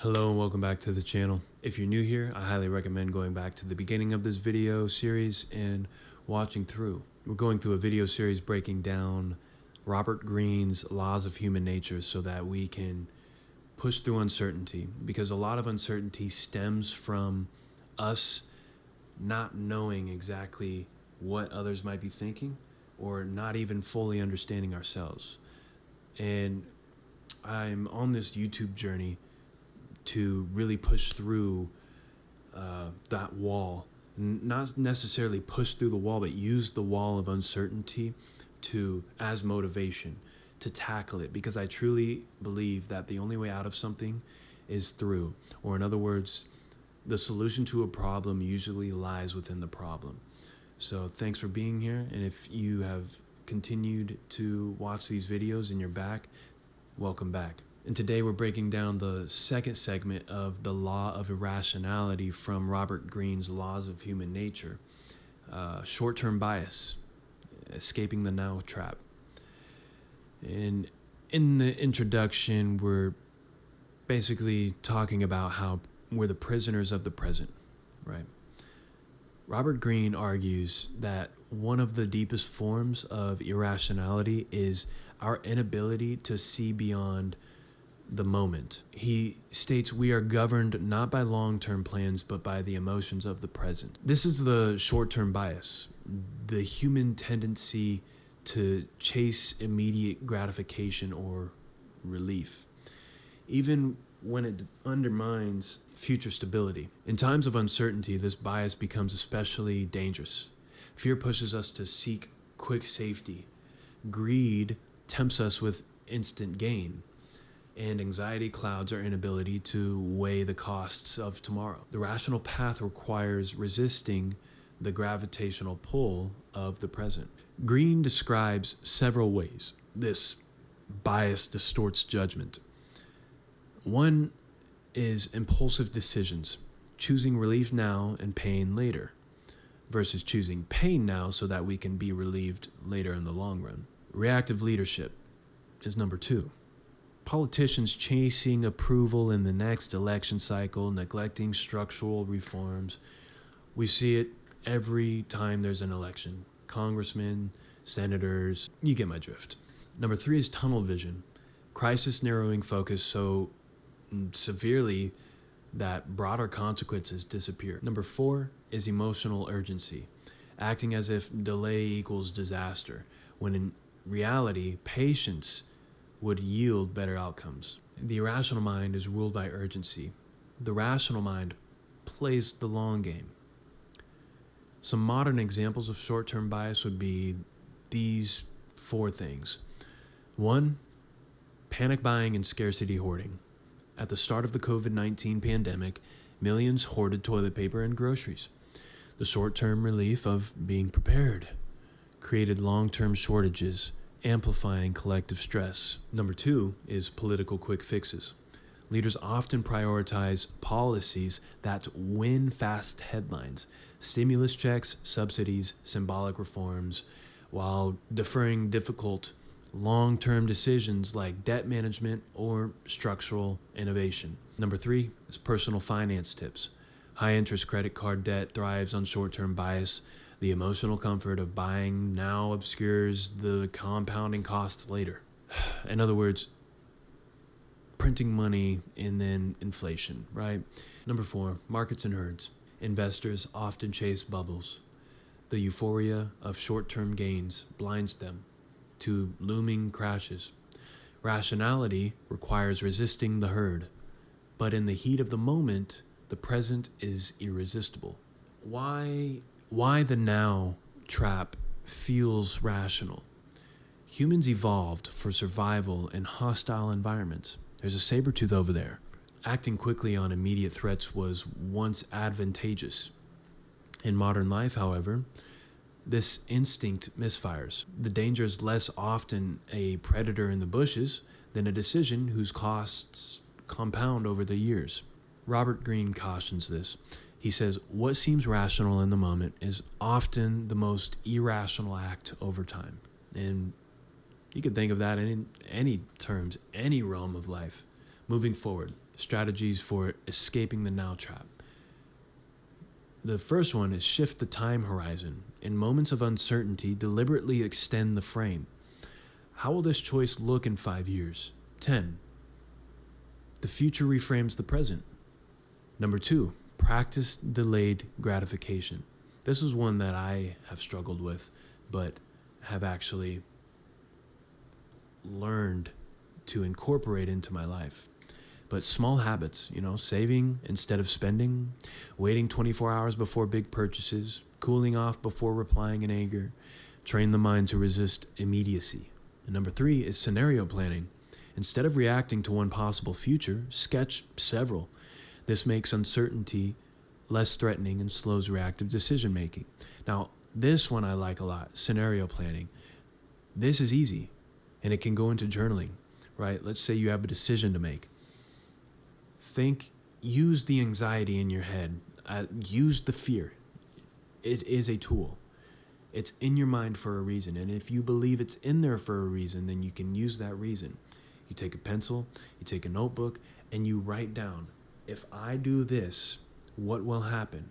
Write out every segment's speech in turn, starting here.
Hello and welcome back to the channel. If you're new here, I highly recommend going back to the beginning of this video series and watching through. We're going through a video series breaking down Robert Greene's Laws of Human Nature so that we can push through uncertainty, because a lot of uncertainty stems from us not knowing exactly what others might be thinking or not even fully understanding ourselves. And I'm on this YouTube journey to really push through that wall, not necessarily push through the wall, but use the wall of uncertainty as motivation to tackle it, because I truly believe that the only way out of something is through, or in other words, the solution to a problem usually lies within the problem. So thanks for being here, and if you have continued to watch these videos and you're back, welcome back. And today we're breaking down the second segment of the Law of Irrationality from Robert Greene's Laws of Human Nature. Short-term bias, escaping the now trap. And in the introduction, we're basically talking about how we're the prisoners of the present, right? Robert Greene argues that one of the deepest forms of irrationality is our inability to see beyond the moment. He states we are governed not by long-term plans, but by the emotions of the present. This is the short-term bias, the human tendency to chase immediate gratification or relief, even when it undermines future stability. In times of uncertainty, this bias becomes especially dangerous. Fear pushes us to seek quick safety. Greed tempts us with instant gain. And anxiety clouds our inability to weigh the costs of tomorrow. The rational path requires resisting the gravitational pull of the present. Greene describes several ways this bias distorts judgment. One is impulsive decisions, choosing relief now and pain later, versus choosing pain now so that we can be relieved later in the long run. Reactive leadership is number two. Politicians chasing approval in the next election cycle, neglecting structural reforms. We see it every time there's an election. Congressmen, senators, you get my drift. Number three is tunnel vision. Crisis narrowing focus so severely that broader consequences disappear. Number four is emotional urgency, acting as if delay equals disaster, when in reality, patience would yield better outcomes. The irrational mind is ruled by urgency. The rational mind plays the long game. Some modern examples of short-term bias would be these four things. One, panic buying and scarcity hoarding. At the start of the COVID-19 pandemic, millions hoarded toilet paper and groceries. The short-term relief of being prepared created long-term shortages, amplifying collective stress. Number two is political quick fixes. Leaders often prioritize policies that win fast headlines, stimulus checks, subsidies, symbolic reforms, while deferring difficult long-term decisions like debt management or structural innovation. Number three is personal finance tips. High-interest credit card debt thrives on short-term bias. The emotional comfort of buying now obscures the compounding costs later. In other words, printing money and then inflation, right? Number four, markets and herds. Investors often chase bubbles. The euphoria of short-term gains blinds them to looming crashes. Rationality requires resisting the herd, but in the heat of the moment, the present is irresistible. Why the now trap feels rational? Humans evolved for survival in hostile environments. There's a saber-tooth over there. Acting quickly on immediate threats was once advantageous. In modern life, however, this instinct misfires. The danger is less often a predator in the bushes than a decision whose costs compound over the years. Robert Greene cautions this. He says, what seems rational in the moment is often the most irrational act over time. And you could think of that in any terms, any realm of life. Moving forward, strategies for escaping the now trap. The first one is shift the time horizon. In moments of uncertainty, deliberately extend the frame. How will this choice look in 5 years? 10. The future reframes the present. Number 2, practice delayed gratification. This is one that I have struggled with, but have actually learned to incorporate into my life. But small habits, saving instead of spending, waiting 24 hours before big purchases, cooling off before replying in anger, train the mind to resist immediacy. And number 3 is scenario planning. Instead of reacting to one possible future, sketch several. This makes uncertainty less threatening and slows reactive decision making. Now, this one I like a lot, scenario planning. This is easy, and it can go into journaling, right? Let's say you have a decision to make. Use the anxiety in your head, use the fear. It is a tool. It's in your mind for a reason, and if you believe it's in there for a reason, then you can use that reason. You take a pencil, you take a notebook, and you write down, if I do this, what will happen?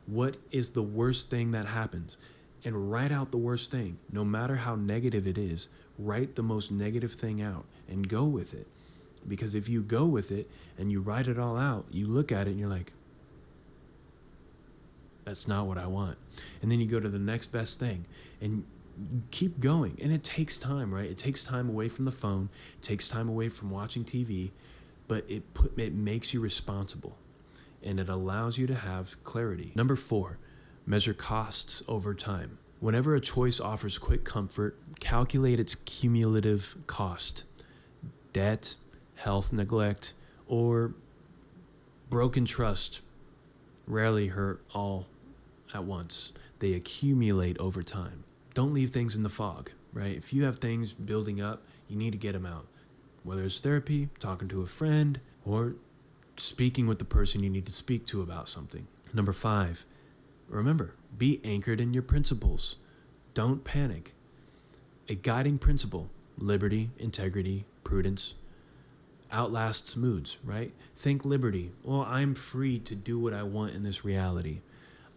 What is the worst thing that happens? And write out the worst thing. No matter how negative it is, write the most negative thing out and go with it. Because if you go with it and you write it all out, you look at it and you're like, that's not what I want. And then you go to the next best thing and keep going. And it takes time, right? It takes time away from the phone, it takes time away from watching TV, but it makes you responsible and it allows you to have clarity. Number 4, measure costs over time. Whenever a choice offers quick comfort, calculate its cumulative cost. Debt, health neglect, or broken trust rarely hurt all at once. They accumulate over time. Don't leave things in the fog, right? If you have things building up, you need to get them out. Whether it's therapy, talking to a friend, or speaking with the person you need to speak to about something. Number 5, remember, be anchored in your principles. Don't panic. A guiding principle, liberty, integrity, prudence, outlasts moods, right? Think liberty. Well, I'm free to do what I want in this reality.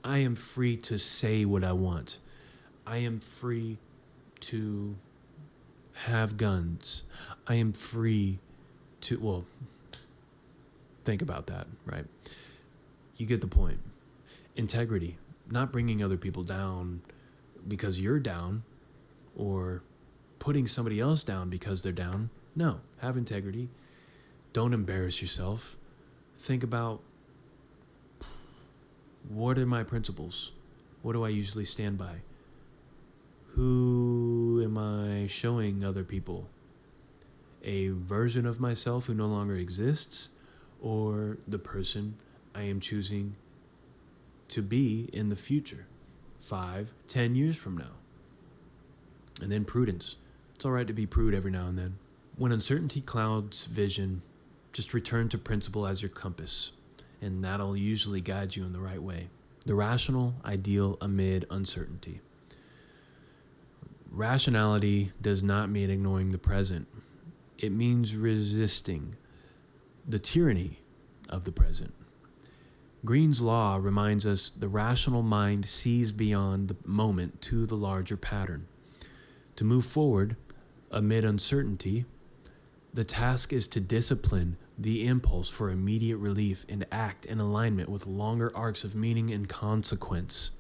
I am free to say what I want. I am free to have guns. I am free to, think about that, right? You get the point. Integrity, not bringing other people down because you're down or putting somebody else down because they're down. No, have integrity. Don't embarrass yourself. Think about, what are my principles? What do I usually stand by? Who am I showing other people? A version of myself who no longer exists, or the person I am choosing to be in the future, 5, 10 years from now? And then prudence. It's all right to be prude every now and then. When uncertainty clouds vision, just return to principle as your compass, and that'll usually guide you in the right way. The rational ideal amid uncertainty. Rationality does not mean ignoring the present. It means resisting the tyranny of the present. Greene's law reminds us the rational mind sees beyond the moment to the larger pattern. To move forward amid uncertainty, the task is to discipline the impulse for immediate relief and act in alignment with longer arcs of meaning and consequence.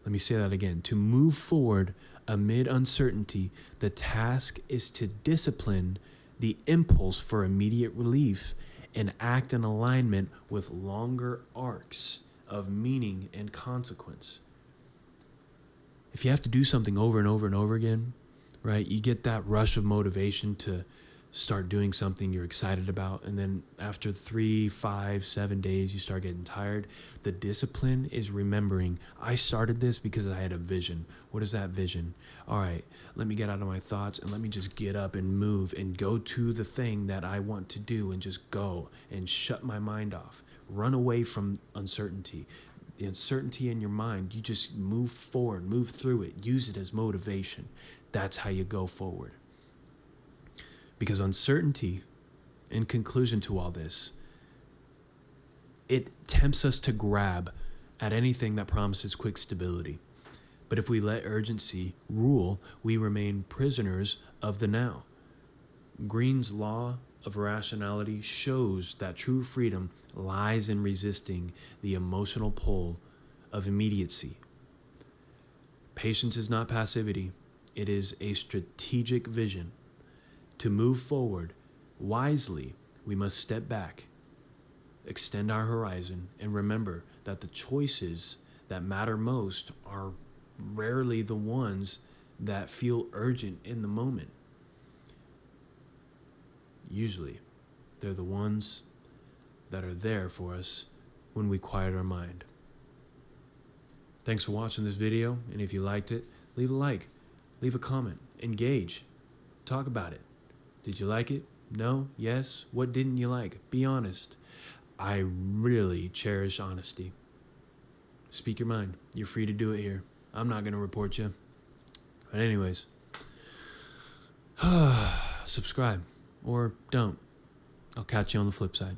Let me say that again. To move forward amid uncertainty, the task is to discipline the impulse for immediate relief and act in alignment with longer arcs of meaning and consequence. If you have to do something over and over and over again, right, you get that rush of motivation to start doing something you're excited about, and then after 3, 5, 7 days, you start getting tired. The discipline is remembering, I started this because I had a vision. What is that vision? All right, let me get out of my thoughts and let me just get up and move and go to the thing that I want to do and just go and shut my mind off. Run away from uncertainty. The uncertainty in your mind, you just move forward, move through it, use it as motivation. That's how you go forward. Because uncertainty In conclusion to all this, it tempts us to grab at anything that promises quick stability. But if we let urgency rule, we remain prisoners of the now. Greene's Law of Irrationality shows that true freedom lies in resisting the emotional pull of immediacy. Patience is not passivity. It is a strategic vision. To move forward wisely, we must step back, extend our horizon, and remember that the choices that matter most are rarely the ones that feel urgent in the moment. Usually, they're the ones that are there for us when we quiet our mind. Thanks for watching this video, and if you liked it, leave a like, leave a comment, engage, talk about it. Did you like it? No? Yes? What didn't you like? Be honest. I really cherish honesty. Speak your mind. You're free to do it here. I'm not going to report you. But anyways, subscribe or don't. I'll catch you on the flip side.